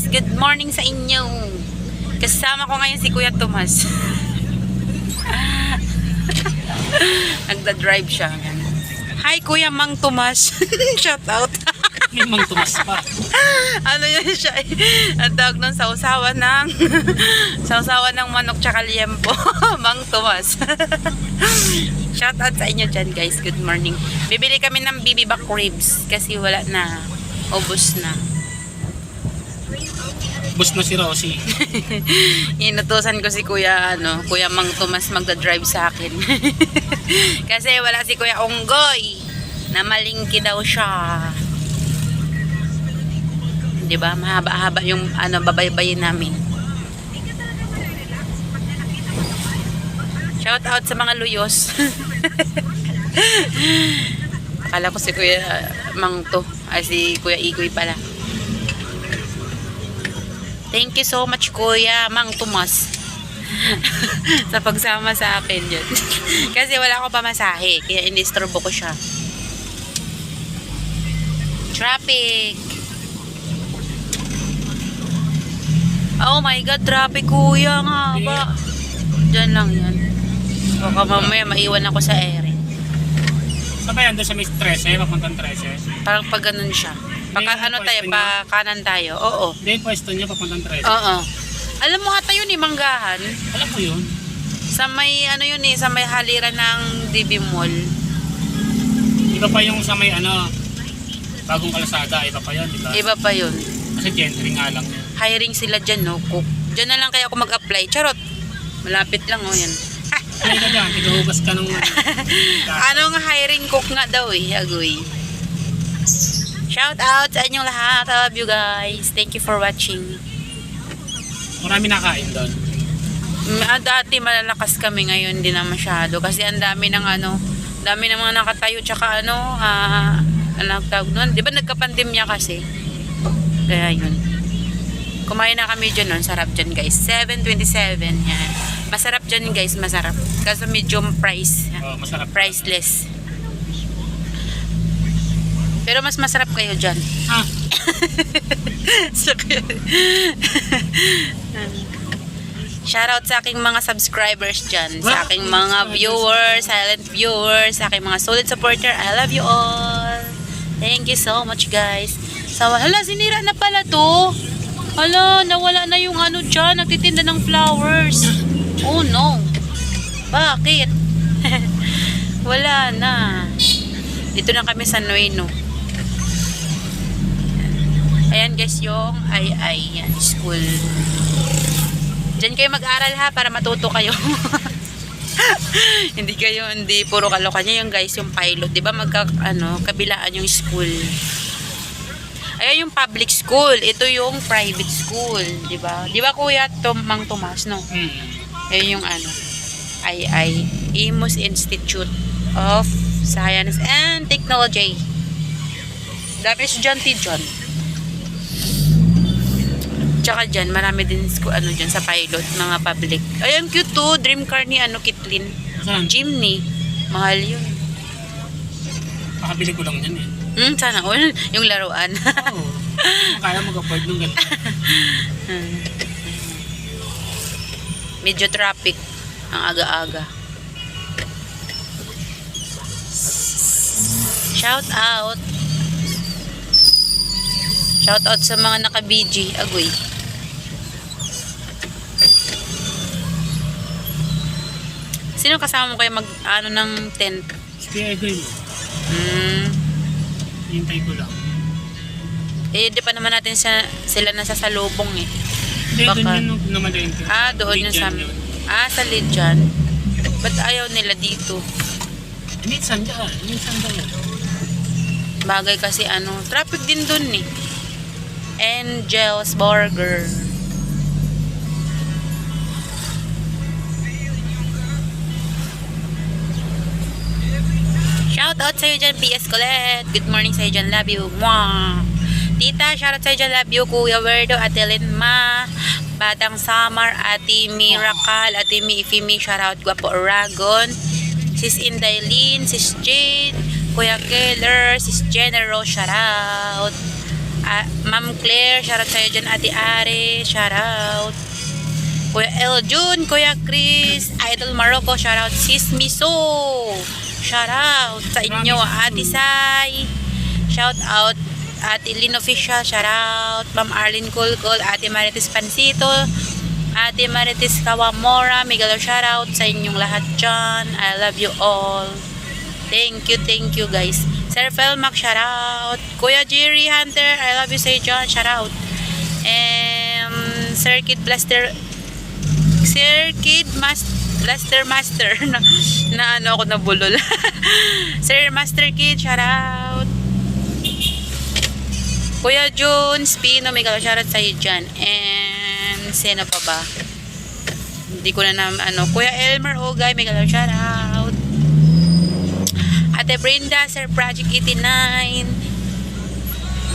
good morning sa inyo. Kasama ko ngayon si Kuya Tomas. Nagda-drive siya. Hi Kuya Mang Tomas. Shout out. May Mang Tomas pa. Ano yun siya eh. Ang tawag nun, sausawan ng sausawan ng manok tsaka liempo. Mang Tomas. Shout out sa inyo dyan guys. Good morning. Bibili kami ng bibiback ribs kasi wala na. Ubus na. Bus na si Rosie. Inutusan ko si Kuya Kuya Mang Tomas magda-drive sa akin. Kasi wala si Kuya Onggoy. Na malingki daw siya. 'Di ba? Mahaba-haba yung babaybayin namin. Shout out sa mga luyos. Akala ko si Kuya Mang to. Ay si Kuya Igoy pala. Thank you so much Kuya Mang Tomas sa pagsama sa akin yun. Kasi wala akong pamasahe kaya inistorbo ko siya. Traffic. Oh my god, traffic Kuya, nga ba? Diyan lang yan. Baka mamaya maiwan ako sa ere. Saan ba yan? Doon sa Miss 13? Papuntang 13? Parang pag ganun siya. Pa kanan tayo. Oo. Hindi yung pwesto niya papuntang 13. Oo. Alam mo ata yun Manggahan. Alam ko yun. Sa may yun sa may haliran ng DB Mall. Iba pa yung sa may bagong kalsada. Iba pa yun, diba? Iba pa yun. Kasi gentry nga lang yun. Hiring sila dyan, no? Cook. Dyan na lang kaya ako mag-apply. Charot. Malapit lang, yan. Ay ka dyan, tigahugas ka nung Anong hiring cook nga daw agoy. Shout out sa inyong lahat. I love you guys. Thank you for watching. Marami nakain doon. Dati malalakas kami, ngayon hindi na masyado. Kasi ang dami ng dami ng mga nakatayo. Tsaka anong tawag nun? Di ba nagka-pandemya kasi? Kaya yun. Kumain na kami dyan nun. Sarap dyan guys. 7.27. Yan. Masarap dyan guys. Masarap. Kasi medium price. Oh, masarap. Priceless. Pero mas masarap kayo dyan. Ah. Shoutout sa aking mga subscribers dyan. Sa aking mga viewers, silent viewers, sa aking mga solid supporter. I love you all. Thank you so much guys. Hala, sinira na pala to. Hala, nawala na yung dyan. Nagtitinda ng flowers. Oh no. Bakit? Wala na. Dito na kami sa Nueno. Ayan guys yung yan, school. Diyan kayo mag-aral ha para matuto kayo. Hindi puro kalokan niya yung guys yung pilot, 'di ba? Kabilaan yung school. Ayan yung public school, ito yung private school, 'di ba? 'Di ba Kuya Mang Tomas, no? Ayan yung Imus Institute of Science and Technology. Dami estudyante dyan. Tsaka dyan, marami din dyan sa pilot, mga public. Ayan, cute to. Dream car ni Kitlin. Jimny. Mahal yun. Pakabili ko lang yan eh. Sana all. Yung laruan. Oo. Kaya mag-afford nung ganito. Medyo traffic. Ang aga-aga. Shout out. Shout out sa mga naka-BG. Agoy. Sino kasama mo kayo ng tent? Si Egoy mo. Hintay ko lang. Di pa naman natin sila nasasalubong eh. Hindi, doon yun naman din. Doon yun sa sa Lidyan. Ba't ayaw nila dito? Minsan dyan. Bagay kasi traffic din dun eh. Angel's Burger. Shout out sa'yo dyan, PS Colette. Good morning sa'yo dyan, love you. Mwah! Tita, shout out sa'yo dyan, love you. Kuya Werdo, Ate Linma, Batang Samar, Ate Miracle, Ate Mifimi, shout out Guapo Aragon, Sis Indaylin, Sis Jade, Kuya Keller, Sis General, shout out. Ma'am Claire, shoutout sa'yo dyan. Ate Are, shoutout. Kuya Eljun, Kuya Chris, Idol Morocco, shoutout. Sis Miso, shoutout sa inyo. Ate Sai, shoutout. Ate Lynn Official, shoutout. Ma'am Arlene Kulkul, Ate Marites Pansito, Ate Marites Kawamora, Miguel, shoutout sa inyong lahat dyan. I love you all. Thank you guys. Sir Felmac, shoutout. Kuya Jerry Hunter, I love you say John, shoutout. And Sir Kid Blaster Master na ano ako nabulol. Sir Master Kid, shoutout. Kuya June Spino, Miguel, shoutout sa iyo dyan. And sino pa ba? Hindi ko na ano. Kuya Elmer Ogay, Miguel, shoutout. Ate Brenda, Sir Project 89,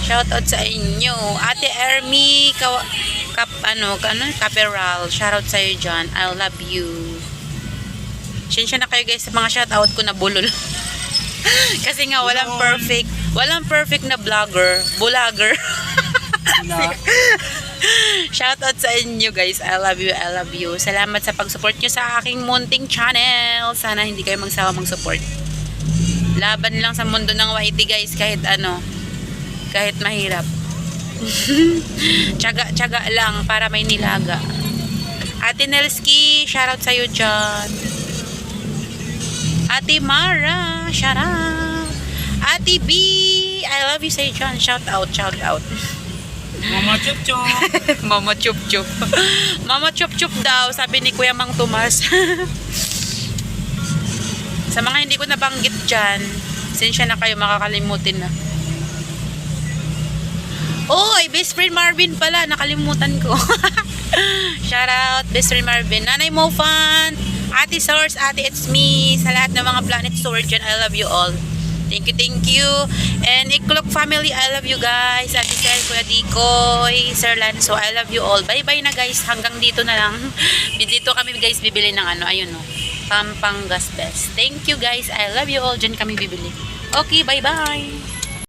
shoutout sa inyo. Ate Ermi Caperal, shoutout sa iyo dyan. I love you. Sinsya na kayo guys sa mga shoutout ko na bulol. Kasi nga walang perfect na bulager. Shoutout sa inyo guys. I love you. Salamat sa pag-support nyo sa aking munting channel. Sana hindi kayo magsawa mag-support. Laban lang sa mundo ng YT guys, kahit mahirap. Tiyaga lang para may nilaga. Ate Nelski, shoutout sa iyo dyan. Ate Mara, shoutout. Ate B, I love you sa iyo dyan. Shoutout. Mama Chup Chup. Mama Chup Chup. Mama Chup Chup daw, sabi ni Kuya Mang Tomas. Sa mga hindi ko nabanggit dyan, sinsya na kayo, makakalimutin na. Oy, best friend Marvin pala, nakalimutan ko. Shoutout, best friend Marvin. Nanay Mofan, Ate Source, Ate It's Me, sa lahat ng mga Planet Sword dyan, I love you all. Thank you. And Iklok family, I love you guys. Ate Sel, Kuya Dikoy, Sir Lanzo, I love you all. Bye-bye na guys, hanggang dito na lang. Dito kami guys bibili ng ano, ayun o. Pampangas Best. Thank you guys. I love you all. Diyan kami bibili. Okay, bye-bye.